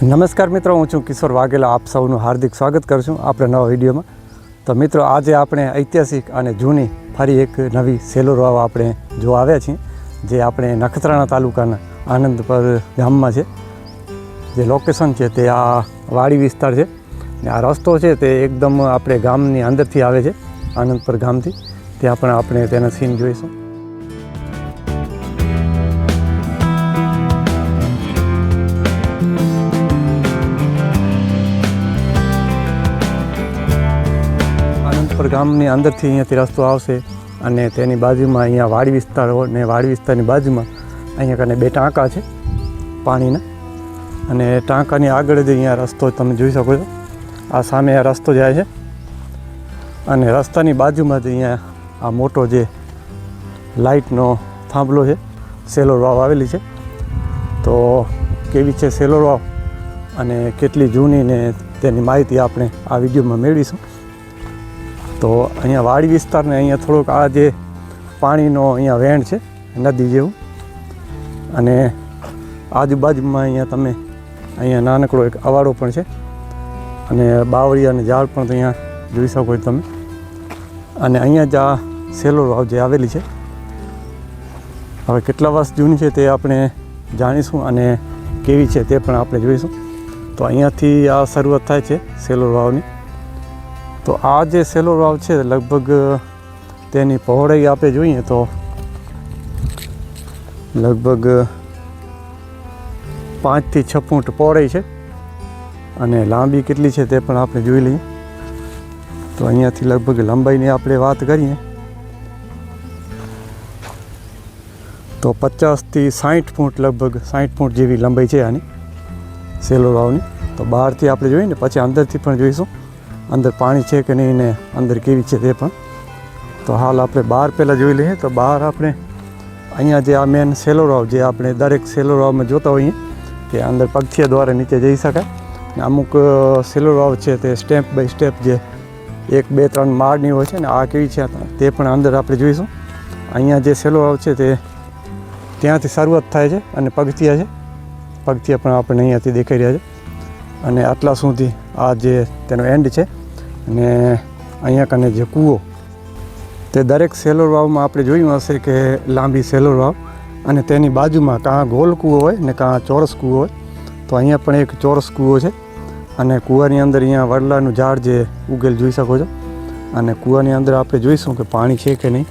નમસ્કાર મિત્રો, હું છું કિશોર વાઘેલા. આપ સૌનું હાર્દિક સ્વાગત કરું છું આપણે નવા વિડીયોમાં. તો મિત્રો, આજે આપણે ઐતિહાસિક અને જૂની ફરી એક નવી સેલોર વાવ આપણે જોવા આવ્યા છીએ, જે આપણે નખત્રાણા તાલુકાના આનંદપર ગામમાં છે. જે લોકેશન છે તે આ વાડી વિસ્તાર છે ને આ રસ્તો છે તે એકદમ આપણે ગામની અંદરથી આવે છે, આનંદપર ગામથી. ત્યાં પણ આપણે તેના સીન જોઈશું. ગામની અંદરથી અહીંયાથી રસ્તો આવશે અને તેની બાજુમાં અહીંયા વાડી વિસ્તાર હોય ને વાડી વિસ્તારની બાજુમાં અહીંયા કને બે ટાંકા છે પાણીના, અને ટાંકાની આગળ જ અહીંયા રસ્તો તમે જોઈ શકો છો. આ સામે આ રસ્તો જાય છે અને રસ્તાની બાજુમાં જ અહીંયા આ મોટો જે લાઇટનો થાંભલો છે, સેલોર વાવ આવેલી છે. તો કેવી છે સેલોર વાવ અને કેટલી જૂની ને તેની માહિતી આપણે આ વિડીયોમાં મેળવીશું. તો અહીંયા વાડી વિસ્તારને અહીંયા થોડોક આ જે પાણીનો અહીંયા વેણ છે નદી જેવું, અને આજુબાજુમાં અહીંયા તમે અહીંયા નાનકડો એક અવાડો પણ છે અને બાવળી અને ઝાડ પણ અહીંયા જોઈ શકો છો તમે. અને અહીંયા જ આ સેલોર વાવ જે આવેલી છે, હવે કેટલા વર્ષ જૂની છે તે આપણે જાણીશું અને કેવી છે તે પણ આપણે જોઈશું. તો અહીંયાથી આ શરૂઆત થાય છે સેલોર વાવની. તો આ જે સેલોર વાવ છે લગભગ તેની પહોળાઈ આપણે જોઈએ તો લગભગ 5 થી 6 ફૂટ પહોળાઈ છે, અને લાંબી કેટલી છે તે પણ આપણે જોઈ લઈએ. તો અહીંયાથી લગભગ લંબાઈની આપણે વાત કરીએ તો 50 થી 60 ફૂટ, લગભગ 60 ફૂટ જેવી લંબાઈ છે આની સેલોર વાવની. તો બહારથી આપણે જોઈએ ને પછી અંદરથી પણ જોઈશું અંદર પાણી છે કે નહીં ને અંદર કેવી છે તે પણ. તો હાલ આપણે બહાર પહેલાં જોઈ લઈએ. તો બહાર આપણે અહીંયા જે આ મેન સેલોર વાવ જે આપણે દરેક સેલોર વાવમાં જોતા હોઈએ કે અંદર પગથિયા દ્વારા નીચે જઈ શકાય, ને અમુક સેલોર વાવ છે તે સ્ટેપ બાય સ્ટેપ જે 1, 2, 3 માળની હોય છે ને, આ કેવી છે તે પણ અંદર આપણે જોઈશું. અહીંયા જે સેલોર વાવ છે તે ત્યાંથી શરૂઆત થાય છે અને પગથિયા છે, પગથિયા પણ આપણને અહીંયાથી દેખાઈ રહ્યા છે. અને આટલા સુધી આ જે તેનો એન્ડ છે. અને અહીંયા કને જે કૂવો, તે દરેક સેલોર વાવમાં આપણે જોયું હશે કે લાંબી સેલોર વાવ અને તેની બાજુમાં કાં ગોલ કૂવો હોય ને કાં ચોરસ કૂવો હોય. તો અહીંયા પણ એક ચોરસ કૂવો છે, અને કૂવાની અંદર અહીંયા વડલાનું ઝાડ જે ઉગેલ જોઈ શકો છો. અને કૂવાની અંદર આપણે જોઈશું કે પાણી છે કે નહીં.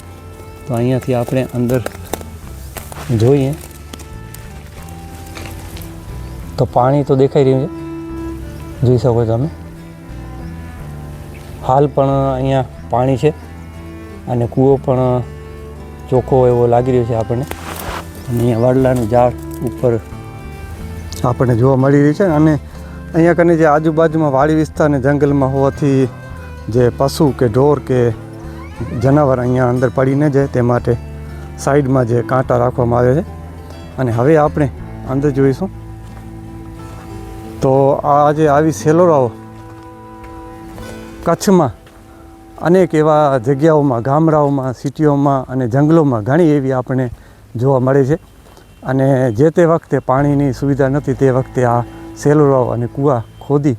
તો અહીંયાથી આપણે અંદર જોઈએ તો પાણી તો દેખાઈ રહ્યું છે, જોઈ શકો છો તમે. હાલ પણ અહીંયા પાણી છે અને કૂવો પણ ચોખ્ખો એવો લાગી રહ્યો છે આપણને. અને અહીંયા વડલાનું ઝાડ ઉપર આપણને જોવા મળી રહ્યું છે. અને અહીંયા કને જે આજુબાજુમાં વાડી વિસ્તાર અને જંગલમાં હોવાથી જે પશુ કે ઢોર કે જનાવર અહીંયા અંદર પડી ન જાય તે માટે સાઈડમાં જે કાંટા રાખવામાં આવે છે. અને હવે આપણે અંદર જોઈશું. તો આ જે આવી સેલોર વાવ કચ્છમાં અનેક એવા જગ્યાઓમાં, ગામડાઓમાં, સિટીઓમાં અને જંગલોમાં ઘણી એવી આપણને જોવા મળે છે. અને જે તે વખતે પાણીની સુવિધા નથી તે વખતે આ સેલોર વાવ અને કૂવા ખોદી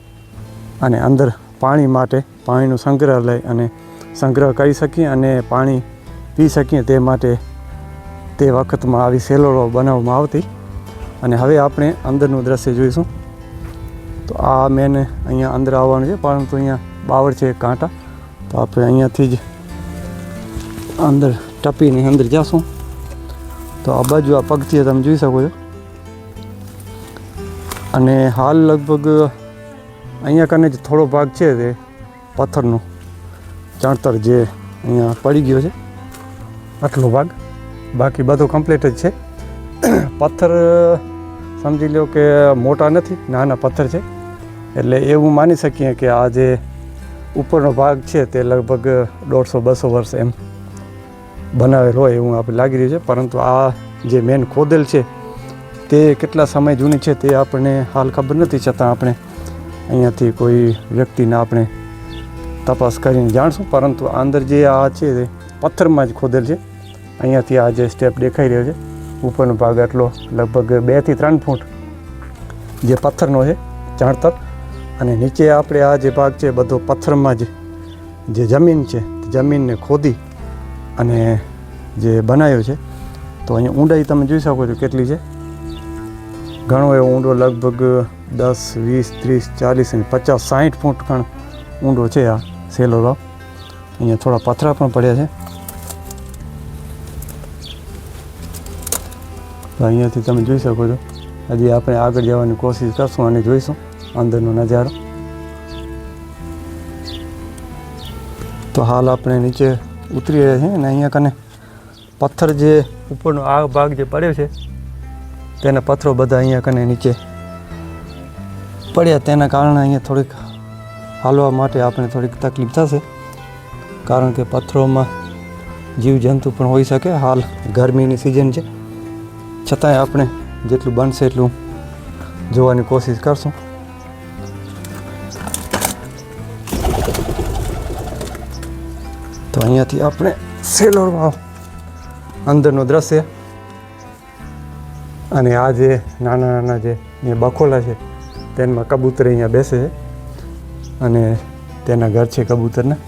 અને અંદર પાણી માટે પાણીનો સંગ્રહ લઈ અને સંગ્રહ કરી શકીએ અને પાણી પી શકીએ તે માટે તે વખતમાં આવી સેલોર વાવ બનાવવામાં આવતી. અને હવે આપણે અંદરનું દ્રશ્ય જોઈશું. તો આ મેન અહીંયા અંદર આવવાનું છે, પરંતુ અહીંયા બાવળ છે કાંટા. તો આપણે અહીંયાથી જ અંદર ટપીને અંદર જઈશું. તો આ બાજુ આ પગથિયા તમે જોઈ શકો છો. અને હાલ લગભગ અહીંયા કને જ થોડો ભાગ છે તે પથ્થરનો ચણતર જે અહીંયા પડી ગયો છે, આટલો ભાગ. બાકી બધો કમ્પ્લીટ જ છે. પથ્થર સમજી લો કે મોટા નથી, નાના પથ્થર છે. એટલે એવું માની શકીએ કે આ જે ઉપરનો ભાગ છે તે લગભગ 150-200 વર્ષ એમ બનાવેલ હોય એવું આપણે લાગી રહ્યું છે. પરંતુ આ જે મેન ખોદેલ છે તે કેટલા સમય જૂની છે તે આપણને હાલ ખબર નથી, છતાં આપણે અહીંયાથી કોઈ વ્યક્તિને આપણે તપાસ કરીને જાણશું. પરંતુ અંદર જે આ છે તે પથ્થરમાં જ ખોદેલ છે. અહીંયાથી આ જે સ્ટેપ દેખાઈ રહ્યો છે ઉપરનો ભાગ આટલો લગભગ 2 થી 3 ફૂટ જે પથ્થરનો છે ચણતર. અને નીચે આપણે આ જે ભાગ છે બધો પથ્થરમાં જે જમીન છે જમીનને ખોદી અને જે બનાવ્યો છે. તો અહીંયા ઊંડાઈ તમે જોઈ શકો છો કેટલી છે. ઘણો એવો ઊંડો, લગભગ 10, 20, 30, 40 અને 50, 60 ફૂટ ખણ ઊંડો છે આ સેલો રાવ. અહીંયા થોડા પથરા પણ પડ્યા છે. તો અહીંયાથી તમે જોઈ શકો છો. હજી આપણે આગળ જવાની કોશિશ કરશું અને જોઈશું અંદરનો નજારો. તો હાલ આપણે નીચે ઉતરી રહ્યા છીએ અને અહીંયા કને પથ્થર જે ઉપરનો આ ભાગ જે પડ્યો છે તેના પથ્થરો બધા અહીંયા કને નીચે પડ્યા. તેના કારણે અહીંયા થોડીક હાલવા માટે આપણે થોડીક તકલીફ થશે, કારણ કે પથ્થરોમાં જીવજંતુ પણ હોઈ શકે. હાલ ગરમીની સિઝન છે, છતાંય આપણે જેટલું બનશે એટલું જોવાની કોશિશ કરશું. તો અહીંયાથી આપણે સેલો વાવ અંદરનો દ્રશ્ય અને આ જે નાના નાના જે બખોલા છે તેમાં કબૂતર અહીંયા બેસે છે અને તેના ઘર છે કબૂતરના.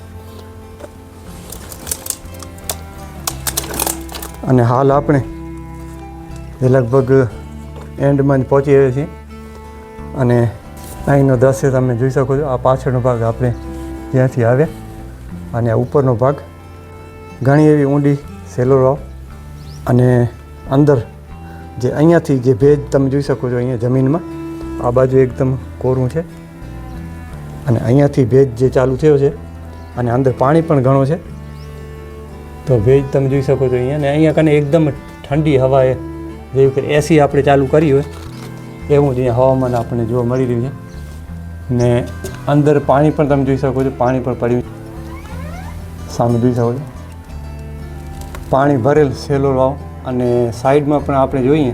અને હાલ આપણે લગભગ એન્ડમાં જ પહોંચી આવ્યા છીએ અને અહીંનો દ્રશ્ય તમે જોઈ શકો છો. આ પાછળનો ભાગ આપણે ત્યાંથી આવ્યા અને આ ઉપરનો ભાગ ઘણી એવી ઊંડી સેલો રાવ. અને અંદર જે અહીંયાથી જે ભેજ તમે જોઈ શકો છો અહીંયા જમીનમાં, આ બાજુ એકદમ કોરું છે અને અહીંયાથી ભેજ જે ચાલુ થયો છે અને અંદર પાણી પણ ઘણો છે. તો ભેજ તમે જોઈ શકો છો અહીંયા. અને અહીંયા કને એકદમ ઠંડી હવા, જેવી કે એસી આપણે ચાલુ કરી હોય એવું જ અહીંયા હવામાન આપણને જોવા મળી રહ્યું છે. ને અંદર પાણી પણ તમે જોઈ શકો છો, પાણી પણ પડ્યું સામે જોઈ શકો છો. પાણી ભરેલ સેલો રાવ. અને સાઈડમાં પણ આપણે જોઈએ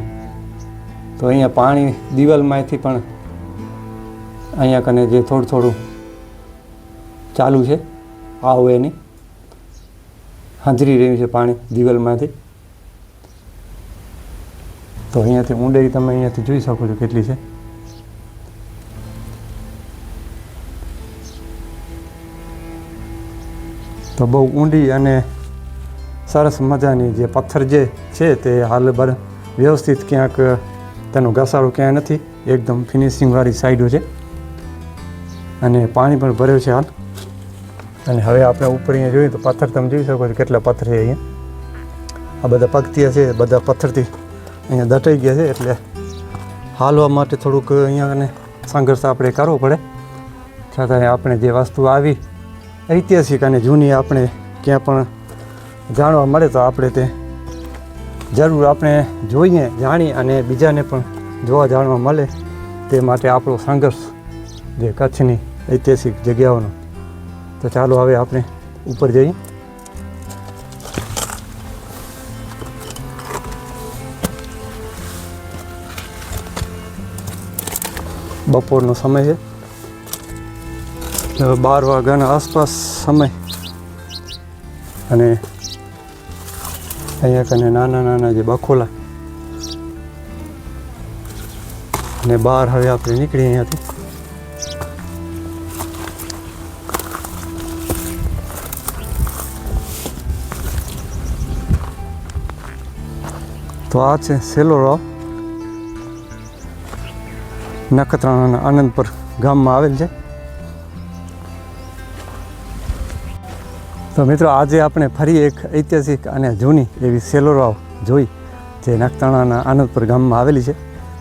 તો અહીંયા પાણી દિવાલમાંથી પણ અહીંયા કને જે થોડું થોડું ચાલુ છે આવું એની હાજરી રહ્યું છે પાણી દિવાલમાંથી. તો અહીંયાથી ઊંડાઈ તમે અહીંયાથી જોઈ શકો છો કેટલી છે. તો બહુ ઊંડી અને સરસ મજાની જે પથ્થર જે છે તે હાલ વ્યવસ્થિત, ક્યાંક તેનો ઘસારો ક્યાંય નથી, એકદમ ફિનિશિંગવાળી સાઈડો છે અને પાણી પણ ભર્યું છે હાલ. અને હવે આપણે ઉપર અહીંયા જોઈએ તો પથ્થર તમે જોઈ શકો છો કેટલા પથ્થર છે અહીંયા. આ બધા પગથિયા છે, બધા પથ્થરથી અહીંયા દટાઈ ગયા છે, એટલે હાલવા માટે થોડુંક અહીંયા અને સંઘર્ષ આપણે કરવો પડે. છતાંય આપણે જે વસ્તુ આવી ઐતિહાસિક અને જૂની આપણે ક્યાં પણ જાણવા મળે તો આપણે તે જરૂર આપણે જોઈએ, જાણીએ અને બીજાને પણ જોવા જાણવા મળે. તે માટે આપણો સંઘર્ષ જે કચ્છની ઐતિહાસિક જગ્યાઓનો. તો ચાલો હવે આપણે ઉપર જઈએ. બપોરનો સમય છે, 12 વાગ્યાના આસપાસ સમય. અને અહીંયા કને નાના નાના જે બખોલા અને બહાર હવે આપણે નીકળીએ અહીંયાથી. તો આ છે સેલો રાવ, નખત્રાણાના આનંદપુર ગામમાં આવેલ છે. તો મિત્રો આજે આપણે ફરી એક ઐતિહાસિક અને જૂની એવી સેલો રાવ જોઈ, જે નખત્રાણાના આનંદપુર ગામમાં આવેલી છે.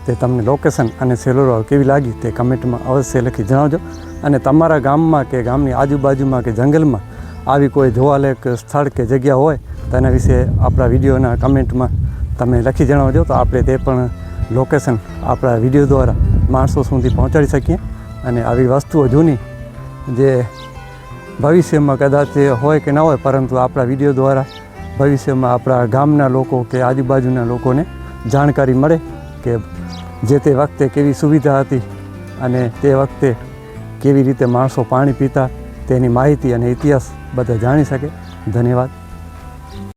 તે તમને લોકેશન અને સેલો રાવ કેવી લાગી તે કમેન્ટમાં અવશ્ય લખી જણાવજો. અને તમારા ગામમાં કે ગામની આજુબાજુમાં કે જંગલમાં આવી કોઈ જોવાલાયક સ્થળ કે જગ્યા હોય તેના વિશે આપણા વિડીયોના કમેન્ટમાં તમે લખી જણાવજો. તો આપણે તે પણ લોકેશન આપણા વિડીયો દ્વારા માણસો સુધી પહોંચાડી શકીએ. અને આવી વસ્તુઓ જૂની જે ભવિષ્યમાં કદાચ હોય કે ન હોય, પરંતુ આપણા વિડીયો દ્વારા ભવિષ્યમાં આપણા ગામના લોકો કે આજુબાજુના લોકોને જાણકારી મળે કે જે તે વખતે કેવી સુવિધા હતી અને તે વખતે કેવી રીતે માણસો પાણી પીતા તેની માહિતી અને ઇતિહાસ બધા જાણી શકે. ધન્યવાદ.